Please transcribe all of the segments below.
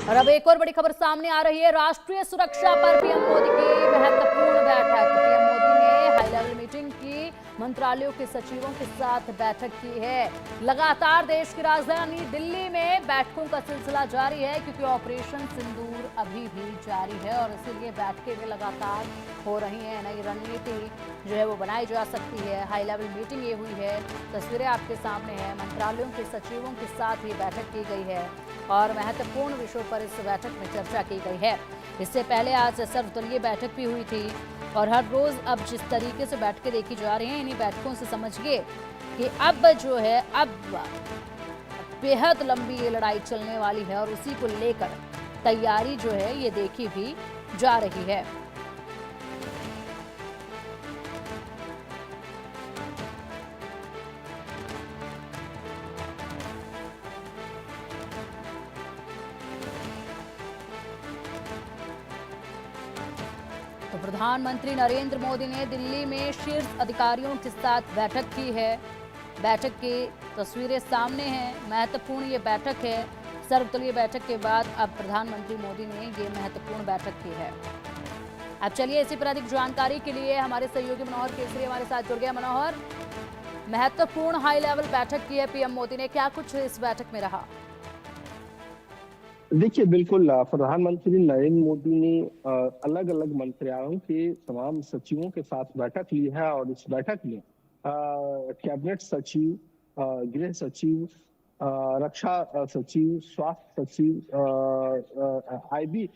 और अब एक और बड़ी खबर सामने आ रही है। राष्ट्रीय सुरक्षा पर पीएम मोदी की महत्वपूर्ण बैठक। पीएम मोदी ने हाई लेवल मीटिंग की, मंत्रालयों के सचिवों के साथ बैठक की है। लगातार देश की राजधानी दिल्ली में बैठकों का सिलसिला जारी है, क्योंकि ऑपरेशन सिंदूर अभी भी जारी है और इसीलिए बैठकें भी लगातार हो रही हैं। नई रणनीति जो है वो बनाई जा सकती है। हाई लेवल मीटिंग ये हुई है, तस्वीरें आपके सामने हैं। मंत्रालयों के सचिवों के साथ ये बैठक की गई है और महत्वपूर्ण विषयों पर इस बैठक में चर्चा की गई है। इससे पहले आज सर्वदलीय बैठक भी हुई थी और हर रोज अब जिस तरीके से बैठकें देखी जा रही हैं, इन्हीं बैठकों से समझिए कि अब जो है अब बेहद लंबी ये लड़ाई चलने वाली है और उसी को लेकर तैयारी जो है ये देखी भी जा रही है। तो प्रधानमंत्री नरेंद्र मोदी ने दिल्ली में शीर्ष अधिकारियों के साथ बैठक की है। बैठक की तस्वीरें सामने हैं। महत्वपूर्ण ये बैठक है। सर्वदलीय बैठक के बाद अब प्रधानमंत्री मोदी ने ये महत्वपूर्ण बैठक की है। अब चलिए इसी पर अधिक जानकारी के लिए हमारे सहयोगी मनोहर केसरी हमारे साथ जुड़ गया। मनोहर, महत्वपूर्ण हाई लेवल बैठक की है पीएम मोदी ने, क्या कुछ इस बैठक में रहा? देखिए, बिल्कुल प्रधानमंत्री नरेंद्र मोदी ने अलग अलग मंत्रालयों के तमाम सचिवों के साथ बैठक ली है और इस बैठक में कैबिनेट सचिव, गृह सचिव, रक्षा सचिव, स्वास्थ्य सचिव, आईबी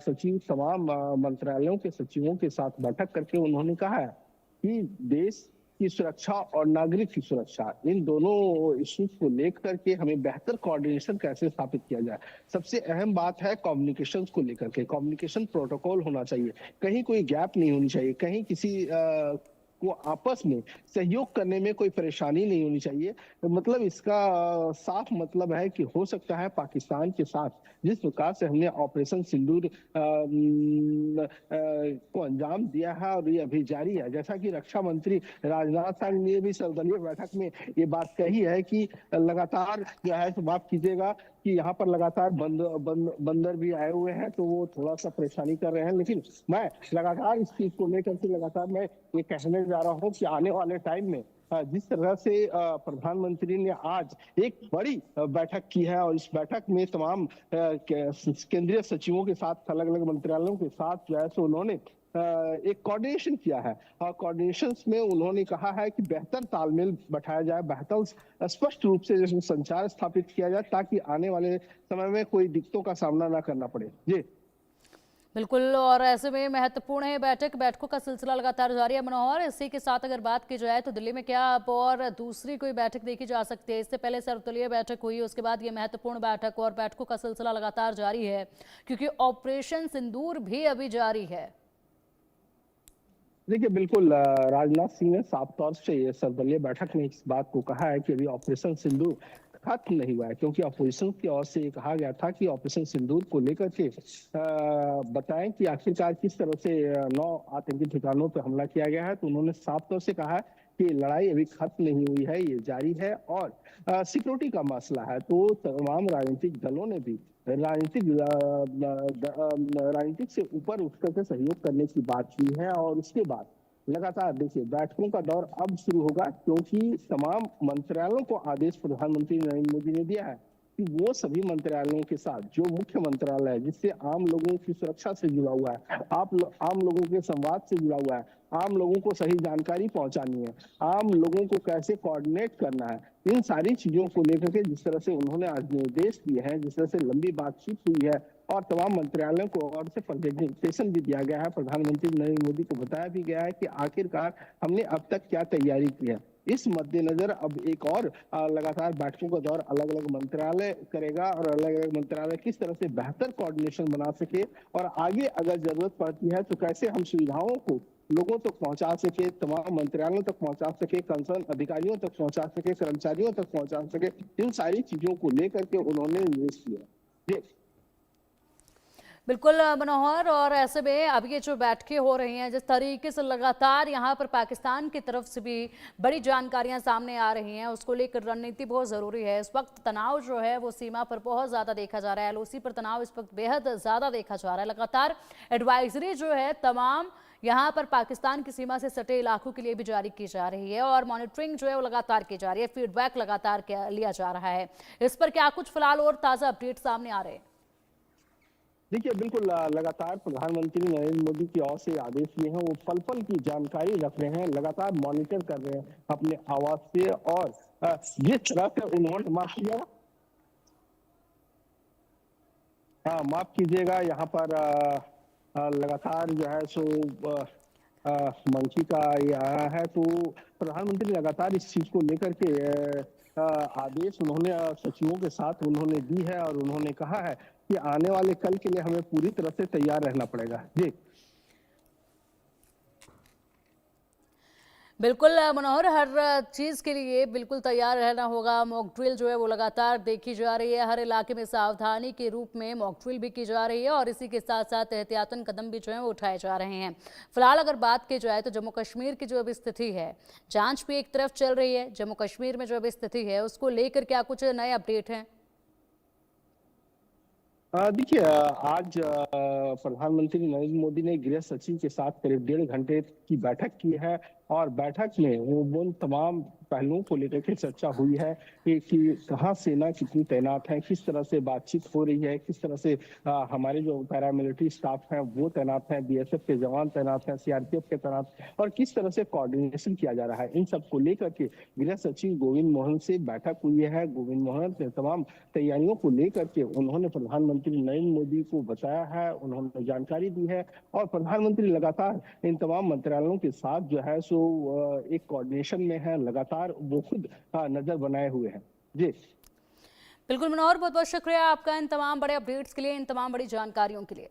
सचिव, तमाम मंत्रालयों के सचिवों के साथ बैठक करके उन्होंने कहा है कि देश की सुरक्षा और नागरिक की सुरक्षा, इन दोनों इश्यूज को लेकर के हमें बेहतर कोऑर्डिनेशन कैसे स्थापित किया जाए। सबसे अहम बात है कम्युनिकेशन को लेकर के। कम्युनिकेशन प्रोटोकॉल होना चाहिए, कहीं कोई गैप नहीं होनी चाहिए, कहीं किसी को आपस में सहयोग करने में कोई परेशानी नहीं होनी चाहिए। मतलब इसका साफ मतलब है कि हो सकता है पाकिस्तान के साथ जिस प्रकार से हमने ऑपरेशन सिंदूर को अंजाम दिया है और ये अभी जारी है, जैसा कि रक्षा मंत्री राजनाथ सिंह ने भी सर्वदलीय बैठक में ये बात कही है कि लगातार जो है, तो माफ कीजिएगा कि यहाँ पर लगातार बंदर भी आए हुए हैं, तो वो थोड़ा सा परेशानी कर रहे हैं। लेकिन मैं लगातार इस चीज को लेकर के लगातार मैं ये कहने जा रहा हूँ कि आने वाले टाइम में जिस तरह से प्रधानमंत्री ने आज एक बड़ी बैठक की है और इस बैठक में तमाम केंद्रीय सचिवों के साथ, अलग अलग मंत्रालयों के साथ जो है सो उन्होंने एक कोऑर्डिनेशन किया है और कोऑर्डिनेशन में उन्होंने कहा है कि बेहतर तालमेल बैठाया जाए, बेहतर स्पष्ट रूप से जैसे संचार स्थापित किया जाए, ताकि आने वाले समय में कोई दिक्कतों का सामना ना करना पड़े। जी बिल्कुल, और ऐसे में महत्वपूर्ण है बैठक। बैठकों का सिलसिला लगातार जारी है। मनोहर, इसी के साथ अगर बात की जाए तो दिल्ली में क्या अब और दूसरी कोई बैठक देखी जा सकती है? इससे पहले सर्वदलीय बैठक हुई, उसके बाद ये महत्वपूर्ण बैठक और बैठकों का सिलसिला लगातार जारी है, क्योंकि ऑपरेशन सिंदूर भी अभी जारी है। देखिए, बिल्कुल राजनाथ सिंह ने साफ तौर से सर्वदलीय बैठक में इस बात को कहा है कि अभी ऑपरेशन सिंदूर खत्म नहीं हुआ है, क्योंकि ऑपोजिशन की ओर से ये कहा गया था कि ऑपरेशन सिंदूर को लेकर के बताएं कि आखिरकार किस तरह से 9 आतंकी ठिकानों पर हमला किया गया है। तो उन्होंने साफ तौर से कहा कि लड़ाई अभी खत्म नहीं हुई है, ये जारी है और सिक्योरिटी का मसला है। तो तमाम राजनीतिक दलों ने भी राजनीतिक से ऊपर उठ करके सहयोग करने की बात की है और उसके बाद लगातार देखिए बैठकों का दौर अब शुरू होगा, क्योंकि तमाम मंत्रालयों को आदेश प्रधानमंत्री नरेंद्र मोदी ने दिया है कि वो सभी मंत्रालयों के साथ जो मुख्य मंत्रालय है, जिससे आम लोगों की सुरक्षा से जुड़ा हुआ है, आम लोगों के संवाद से जुड़ा हुआ है, आम लोगों को सही जानकारी पहुंचानी है, आम लोगों को कैसे कोऑर्डिनेट करना है, इन सारी चीजों को लेकर के जिस तरह से उन्होंने आज निर्देश दिए हैं, जिस तरह से लंबी बातचीत हुई है और तमाम मंत्रालयों को और से प्रेजेंटेशन भी दिया गया है, प्रधानमंत्री नरेंद्र मोदी को बताया भी गया है कि आखिरकार हमने अब तक क्या तैयारी की है। इस मद्देनजर अब एक और लगातार बैठकों का दौर अलग अलग मंत्रालय करेगा और अलग अलग मंत्रालय किस तरह से बेहतर कोऑर्डिनेशन बना सके और आगे अगर जरूरत पड़ती है तो कैसे हम सुविधाओं को लोगों तक पहुंचा सके, तमाम मंत्रालयों तक पहुंचा सके, कंसर्न अधिकारियों तक पहुंचा सके, कर्मचारियों तक पहुंचा सके, इन सारी चीजों को लेकर के उन्होंने निर्देश दिया। बिल्कुल मनोहर, और ऐसे में अब ये जो बैठकें हो रही हैं, जिस तरीके से लगातार यहाँ पर पाकिस्तान की तरफ से भी बड़ी जानकारियां सामने आ रही हैं, उसको लेकर रणनीति बहुत ज़रूरी है। इस वक्त तनाव जो है वो सीमा पर बहुत ज़्यादा देखा जा रहा है। एलओसी पर तनाव इस वक्त बेहद ज़्यादा देखा जा रहा है। लगातार एडवाइजरी जो है तमाम यहाँ पर पाकिस्तान की सीमा से सटे इलाकों के लिए भी जारी की जा रही है, और मॉनिटरिंग जो है वो लगातार की जा रही है, फीडबैक लगातार लिया जा रहा है। इस पर क्या कुछ फिलहाल और ताज़ा अपडेट सामने आ रहे हैं? देखिए, बिल्कुल लगातार प्रधानमंत्री नरेंद्र मोदी की ओर से आदेश लिए हैं, वो पल पल की जानकारी रख रहे हैं, लगातार मॉनिटर कर रहे हैं अपने आवाज से। और जिस तरह से उन्होंने माफ किया, हाँ माफ कीजिएगा, यहाँ पर लगातार जो है सो मंची का ये आया है, तो प्रधानमंत्री लगातार इस चीज को लेकर के आदेश उन्होंने सचिवों के साथ उन्होंने दी है, और उन्होंने कहा है कि आने वाले कल के लिए हमें पूरी तरह से तैयार रहना पड़ेगा। जी बिल्कुल मनोहर, हर चीज़ के लिए बिल्कुल तैयार रहना होगा। मॉक ड्रिल जो है वो लगातार देखी जा रही है, हर इलाके में सावधानी के रूप में मॉक ड्रिल भी की जा रही है, और इसी के साथ साथ एहतियातन कदम भी जो है वो उठाए जा रहे हैं। फिलहाल अगर बात की जाए तो जम्मू कश्मीर की जो अभी स्थिति है, जांच भी एक तरफ चल रही है, जम्मू कश्मीर में जो अभी स्थिति है उसको लेकर क्या कुछ नए अपडेट हैं? देखिए, आज प्रधानमंत्री नरेंद्र मोदी ने गृह सचिव के साथ करीब 1.5 घंटे की बैठक की है, और बैठक में वो उन तमाम पहलुओं को लेकर के चर्चा हुई है कि कहाँ सेना कितनी तैनात है, किस तरह से बातचीत हो रही है, किस तरह से हमारे जो पैरामिलिट्री स्टाफ हैं वो तैनात हैं, बीएसएफ के जवान तैनात हैं, सीआरपीएफ के तैनात, और किस तरह से कोऑर्डिनेशन किया जा रहा है। इन सब को लेकर के गृह सचिव गोविंद मोहन से बैठक हुई है। गोविंद मोहन ने तमाम तैयारियों को लेकर के उन्होंने प्रधानमंत्री नरेंद्र मोदी को बताया है, उन्होंने जानकारी दी है, और प्रधानमंत्री लगातार इन तमाम मंत्रालयों के साथ जो है सो एक कोऑर्डिनेशन में है, लगातार वो खुद नजर बनाए हुए हैं। जी बिल्कुल मनोहर, बहुत बहुत शुक्रिया आपका इन तमाम बड़े अपडेट्स के लिए, इन तमाम बड़ी जानकारियों के लिए।